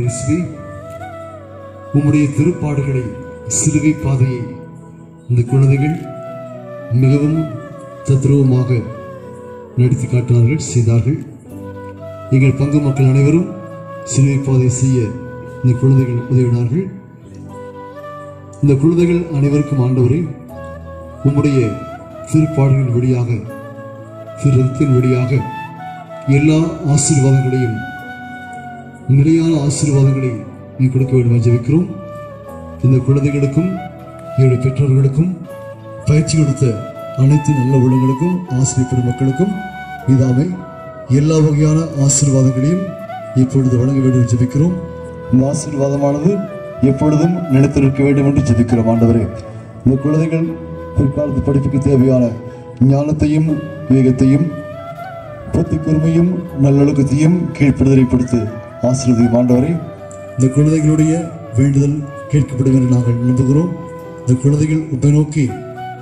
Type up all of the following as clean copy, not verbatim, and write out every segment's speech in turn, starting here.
இயேசுவே, உம்முடைய திருப்பாடுகளை, சிலுவை பாதையை இந்த குழந்தைகள் மிகவும் தத்ரூபமாக நடித்து காட்டினார்கள், செய்தார்கள். எங்கள் பங்கு மக்கள் அனைவரும் சிலுவை பாதை செய்ய இந்த குழந்தைகள் உதவினார்கள். இந்த குழந்தைகள் அனைவருக்கும் ஆண்டவரே, உம்முடைய திருப்பாடுகளின் வழியாக, திருத்தின் வழியாக எல்லா ஆசீர்வாதங்களையும், நிலையான ஆசீர்வாதங்களை நீ கொடுக்க வேண்டும் என்று ஜெபிக்கிறோம். இந்த குழந்தைகளுக்கும் என்னுடைய பெற்றோர்களுக்கும் பயிற்சி கொடுத்த அனைத்து நல்ல உள்ளங்களுக்கும் ஆசிரியர் பெருமக்களுக்கும் இதாமை எல்லா வகையான ஆசீர்வாதங்களையும் இப்பொழுது வழங்க வேண்டும் என்று ஜெபிக்கிறோம். இந்த ஆசீர்வாதமானது எப்பொழுதும் நிலைத்திருக்க வேண்டும் என்று ஜெபிக்கிறோம். ஆண்டவரே, இந்த குழந்தைகள் பிற்காலத்து படிப்புக்கு தேவையான ஞானத்தையும் விவேகத்தையும் புத்தி கூர்மையும் நல்லொழுக்கத்தையும் கீழ்ப்படுதலை கொடுத்து ஆசீர்வதியும். ஆண்டவரே, இந்த குழந்தைகளுடைய வேண்டுதல் கேட்கப்படும் என்று நாங்கள் நம்புகிறோம். இந்த குழந்தைகள் உப்பை நோக்கி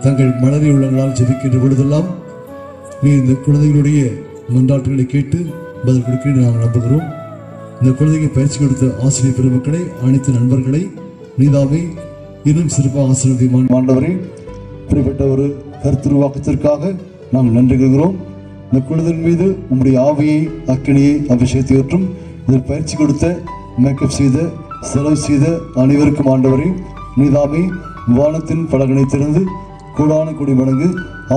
தங்கள் மனதை உள்ளங்களால் ஜெபிக்கின்ற பொழுதெல்லாம் நீ இந்த குழந்தைகளுடைய மன்றாட்டுகளை கேட்டு பதில் கொடுக்க என்று நாங்கள் நம்புகிறோம். இந்த குழந்தைகள் பயிற்சி கொடுத்த ஆசிரியர் பெருமக்களை, அனைத்து நண்பர்களை நீதாவே இன்னும் சிறப்பாக ஆசீர்வதியும். ஆண்டவரே, இப்படிப்பட்ட ஒரு கருத்துருவாக்கத்திற்காக நாங்கள் நன்றி கூறுகிறோம். இந்த குழந்தையின் மீது உம்முடைய ஆவியை, அக்கினியை, அபிஷேகத்தை ஏற்றும் இதில் பயிற்சி கொடுத்த, மேக்கப் செய்த, செலவு செய்த அனைவருக்கும் ஆண்டவரே நீதாமே வானத்தின் பலகனை திறந்து கூடான கூடி மடங்கு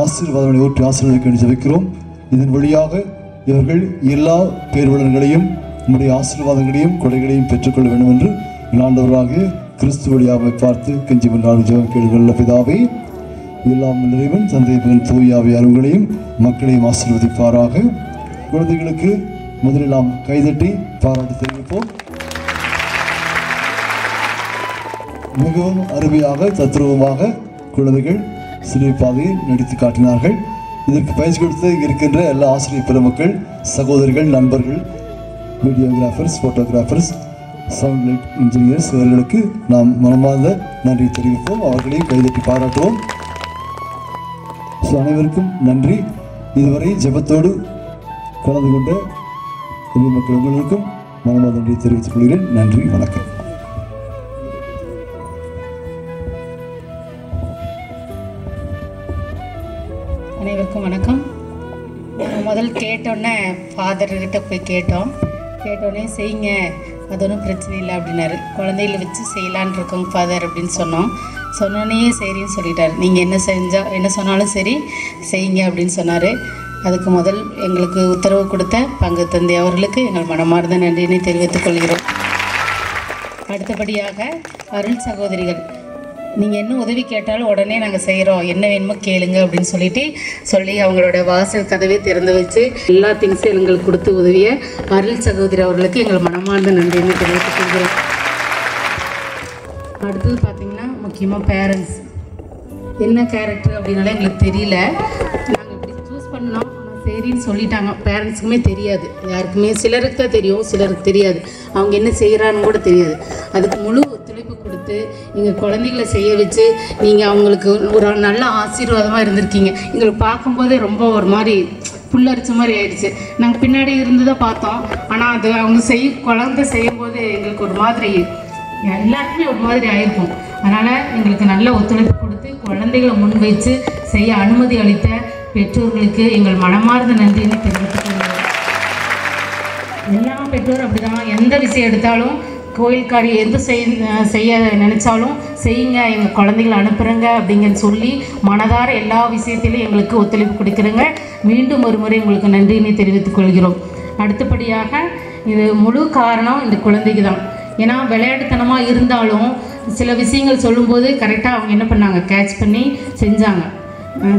ஆசீர்வாதங்களை ஊற்றி ஆசீர்வதிக்க என்று ஜெபிக்கிறோம். இதன் வழியாக இவர்கள் எல்லா பேர்வலன்களையும், உம்முடைய ஆசீர்வாதங்களையும், கொடைகளையும் பெற்றுக்கொள்ள வேண்டும் என்று ஆண்டவராகிய கிறிஸ்து வழியாக பார்த்து கெஞ்சி கொண்டாடும் ஜெபம் கேளுங்கள். பிதாவே, எல்லாம் நிறைவன் தந்தை மகன் தூய ஆவியார் உங்களையும் மக்களையும் ஆசீர்வதிப்பாராக. குழந்தைகளுக்கு முதலில் நாம் கைதட்டி பாராட்டு தெரிவிப்போம். மிகவும் அருமையாக தத்ரூபமாக குழந்தைகள் சிலுவை பாதையை நடித்து காட்டினார்கள். இதற்கு பயிற்சி கொடுத்து இங்கே இருக்கின்ற எல்லா ஆசிரியர் பெருமக்கள், சகோதரிகள், நண்பர்கள், videographers, photographers, sound light engineers இவர்களுக்கு நாம் மனமார்ந்த நன்றி தெரிவிப்போம். அவர்களையும் கைதட்டி பாராட்டுவோம். அனைவருக்கும் நன்றி. இதுவரை ஜெபத்தோடு கலந்து கொண்ட மக்கள் உங்களுக்கும் மனமார்ந்த நன்றி தெரிவித்துக் கொள்கிறேன். நன்றி, வணக்கம். அனைவருக்கும் வணக்கம். முதல் கேட்டோன்னே ஃபாதர்கிட்ட போய் கேட்டோடனே செய்யுங்க, அது ஒன்றும் பிரச்சனை இல்லை அப்படின்னாரு. குழந்தைகளை வச்சு செய்யலான் இருக்கோங்க ஃபாதர் அப்படின்னு சொன்னோன்னே சரின்னு சொல்லிட்டார். நீங்கள் என்ன சொன்னாலும் சரி செய்யுங்க அப்படின்னு சொன்னார். அதுக்கு முதல் எங்களுக்கு உத்தரவு கொடுத்த பங்கு தந்தை அவர்களுக்கு எங்கள் மனமார்ந்த நன்றியினை தெரிவித்துக் கொள்கிறோம். அடுத்தபடியாக அருள் சகோதரிகள், நீங்கள் என்ன உதவி கேட்டாலும் உடனே நாங்கள் செய்கிறோம், என்ன வேணுமோ கேளுங்க அப்படின்னு சொல்லி அவங்களோட வாசல் கதவை திறந்து வச்சு எல்லா திங்ஸும் எங்களுக்கு கொடுத்து உதவிய அருள் சகோதரி அவர்களுக்கு எங்கள் மனமார்ந்த நன்றியினை தெரிவித்துக் கொள்கிறோம். அடுத்தது பார்த்திங்கன்னா முக்கியமாக பேரண்ட்ஸ் என்ன கேரக்டர் அப்படின்னால எங்களுக்கு தெரியல. நாங்கள் இப்படி சூஸ் பண்ணோம், ஆனால் சரின்னு சொல்லிட்டாங்க. பேரண்ட்ஸுக்குமே தெரியாது, யாருக்குமே சிலருக்கு தான் தெரியும், சிலருக்கு தெரியாது. அவங்க என்ன செய்கிறான்னு கூட தெரியாது. அதுக்கு முழு ஒத்துழைப்பு கொடுத்து எங்கள் குழந்தைகளை செய்ய வச்சு நீங்கள் அவங்களுக்கு ஒரு நல்ல ஆசீர்வாதமாக இருந்திருக்கீங்க. எங்களுக்கு பார்க்கும்போதே ரொம்ப ஒரு மாதிரி புல்லரிச்ச மாதிரி ஆயிடுச்சு. நாங்கள் பின்னாடி இருந்து தான் பார்த்தோம், ஆனால் அது அவங்க குழந்தை செய்யும்போது எங்களுக்கு ஒரு மாதிரி எல்லாருக்குமே ஒரு மாதிரி ஆயிருக்கும். அதனால் எங்களுக்கு நல்ல ஒத்துழைப்பு கொடுத்து குழந்தைகளை முன் வச்சு செய்ய அனுமதி அளித்த பெற்றோர்களுக்கு எங்கள் மனமார்ந்த நன்றியினை தெரிவித்துக் கொள்கிறோம். எல்லா பெற்றோரும் அப்படிதான், எந்த விஷயம் எடுத்தாலும் கோயில்காரி எந்த செய்ய நினச்சாலும் செய்யுங்க, எங்கள் குழந்தைகளை அனுப்புகிறேங்க அப்படிங்கன்னு சொல்லி மனதார எல்லா விஷயத்திலையும் எங்களுக்கு ஒத்துழைப்பு கொடுக்குறேங்க. மீண்டும் ஒரு முறை உங்களுக்கு நன்றியினை தெரிவித்துக் கொள்கிறோம். அடுத்தபடியாக இது முழு காரணம் இந்த குழந்தைக்கு தான். ஏன்னா விளையாட்டுத்தனமாக இருந்தாலும் சில விஷயங்கள் சொல்லும்போது கரெக்டாக அவங்க என்ன பண்ணாங்க, கேட்ச் பண்ணி செஞ்சாங்க.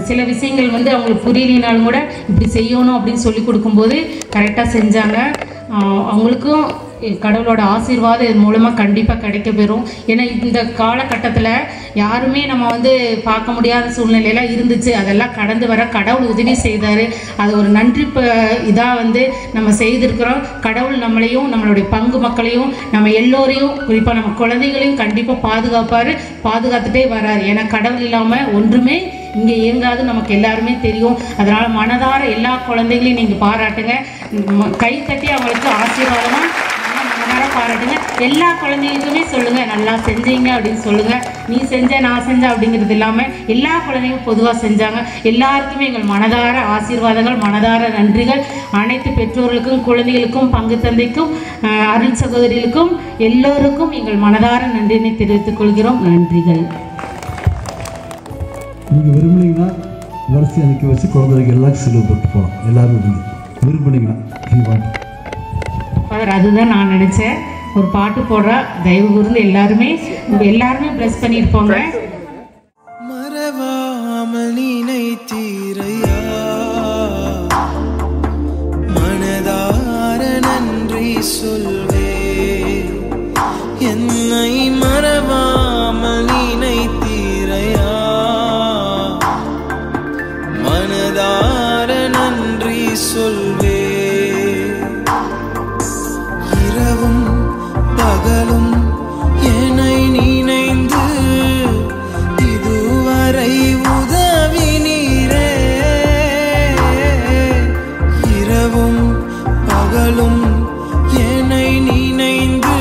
சில விஷயங்கள் அவங்களுக்கு புரியலினாலும் கூட இப்படி செய்யணும் அப்படின்னு சொல்லி கொடுக்கும்போது கரெக்டாக செஞ்சாங்க. அவங்களுக்கும் கடவுளோட ஆசீர்வாதம் இது மூலமாக கண்டிப்பாக கிடைக்க பெறும். ஏன்னா இந்த காலகட்டத்தில் யாருமே நம்ம பார்க்க முடியாத சூழ்நிலையெல்லாம் இருந்துச்சு. அதெல்லாம் கடந்து வர கடவுள் உதவி செய்தார். அது ஒரு நன்றி இதாக நம்ம செய்திருக்கிறோம். கடவுள் நம்மளையும் நம்மளுடைய பங்கு மக்களையும் நம்ம எல்லோரையும் குறிப்பாக நம்ம குழந்தைகளையும் கண்டிப்பாக பாதுகாத்துட்டே வராரு. ஏன்னா கடவுள் இல்லாமல் ஒன்றுமே இங்கே இயங்காது, நமக்கு எல்லாருமே தெரியும். அதனால் மனதார எல்லா குழந்தைகளையும் நீங்கள் பாராட்டுங்க, கை தட்டி அவங்களுக்கு ஆசீர்வாதமாக மனதார பாராட்டுங்க. எல்லா குழந்தைகளுக்குமே சொல்லுங்கள், நல்லா செஞ்சீங்க அப்படின்னு சொல்லுங்கள். நீ செஞ்ச நான் செஞ்ச அப்படிங்கிறது இல்லாமல் எல்லா குழந்தைங்களும் பொதுவாக செஞ்சாங்க. எல்லாருக்குமே எங்கள் மனதார ஆசீர்வாதங்கள், மனதார நன்றிகள். அனைத்து பெற்றோர்களுக்கும், குழந்தைகளுக்கும், பங்கு தந்தைக்கும், அருள் சகோதரிகளுக்கும் எல்லோருக்கும் எங்கள் மனதார நன்றினை தெரிவித்துக் கொள்கிறோம். நன்றிகள். நீங்கள் விரும்புனீங்கன்னா வரிசையாக நிற்க வச்சு குழந்தைகளுக்கு எல்லாம் சிலுவை போட்டு போகலாம். எல்லாரும் விரும்புனீங்கன்னா அதுதான் நான் நினச்சேன். ஒரு பாட்டு போடுறா, தயவு கூர்ந்து எல்லாருமே பிளஸ் பண்ணியிருப்போங்க. மறவாமல் நினைத்தீரையா, மனதார நன்றி சொல்வே. என்னை மறவாமல் நினைத்தீரையா, மனதார நன்றி சொல்வே. இரவும் பகலும் என்னை நினைந்து இதுவரை உதவி நீரே. இரவும் பகலும் என்னை நினைந்து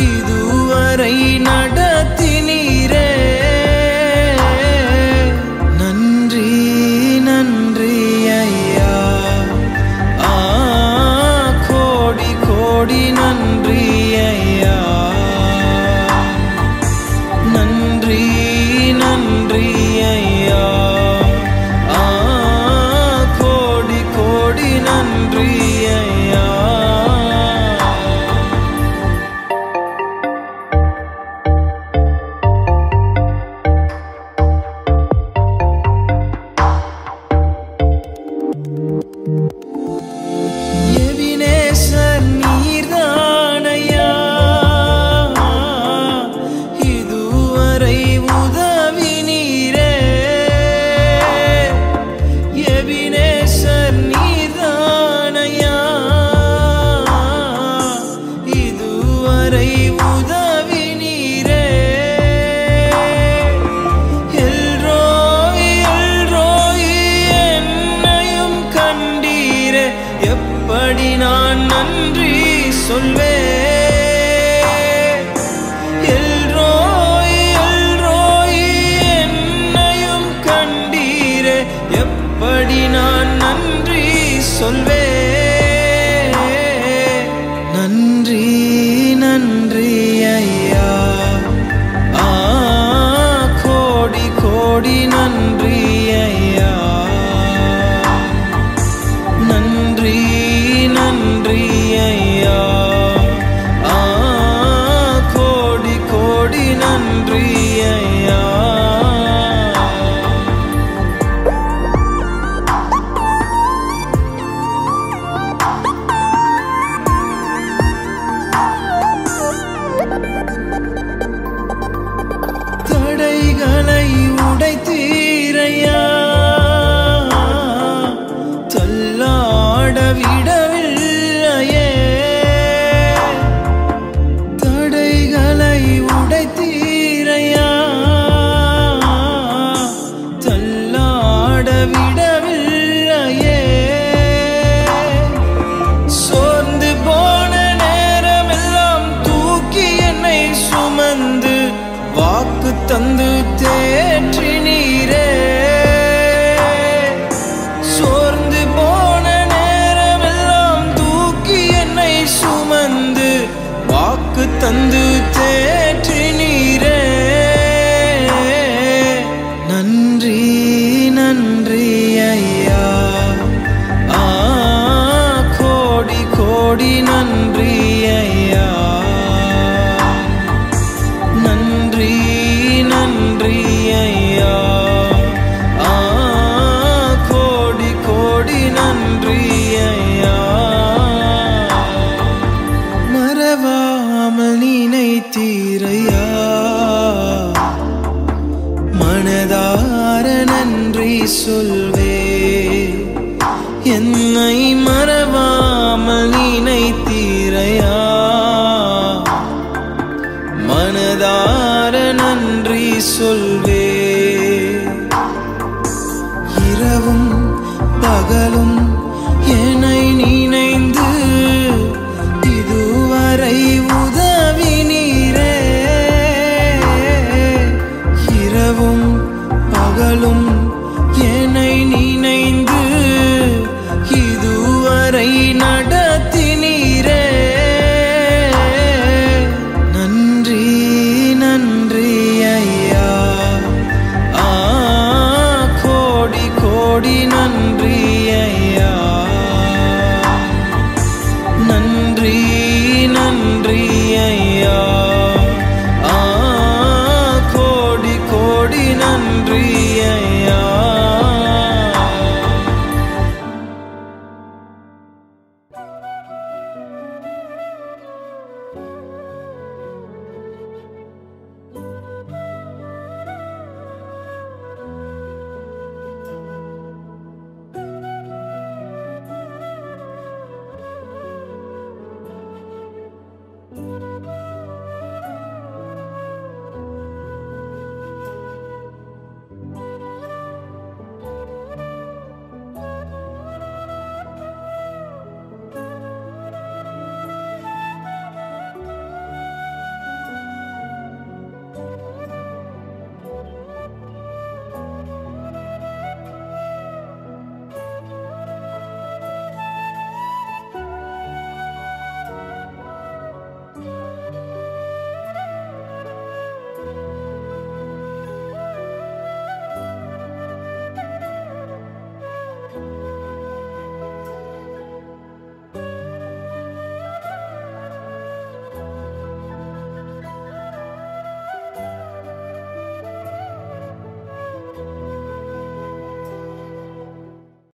இதுவரை நடத்தி நீரே. நன்றி நன்றி ஐயா, கோடி கோடி நன்றி ஐயா. நன்றி நன்றி ஐயா, கோடி கோடி நன்றி ஐயா. எபினேசர் நீர்தானையா, இதுவரை உதவி நீரே. எபினேசர் நீர்தானையா, இதுவரை உதவி நீரே. எல்ரோய் எல்ரோய் என்னையும் கண்டீரே. எப்படி நான் நன்றி சொல்வேன். எல்ரோய் எல்ரோய் என்னையும் கண்டீரே. எப்படி நான் நன்றி சொல்வேன். நன்றி நன்றி ஐயா, கோடி கோடி நன்றி ஐயா. நன்றி நன்றி ஐயா, கோடி கோடி நன்றி ஐயா. தடைகளை உடைத்தீரையா, தள்ளாட விடவில்லையே. தடைகளை உடைத்தீரையா, தள்ளாட விடவில்லையே. சோர்ந்து போன நேரமெல்லாம் தூக்கி என்னை சுமந்து வாக்கு தந்து தேற்றி நீரே. சோர்ந்து போன நேரமெல்லாம் தூக்கி என்னை சுமந்து வாக்கு தந்து தேற்றி நீரே. நன்றி நன்றி ஐயா, கோடி கோடி நன்றி ஐயா. நன்றி நன்றி ஐயா, கோடி கோடி நன்றி ஐயா. மறவாமல் நினைத்தீரையா, மனதார நன்றி சொல்வே. என்னை மறவாமல் நினைத்தீரையா, மனதார நன்றி சொல்வே. இரவும் பகலும் என்னை நினைந்து இதுவரை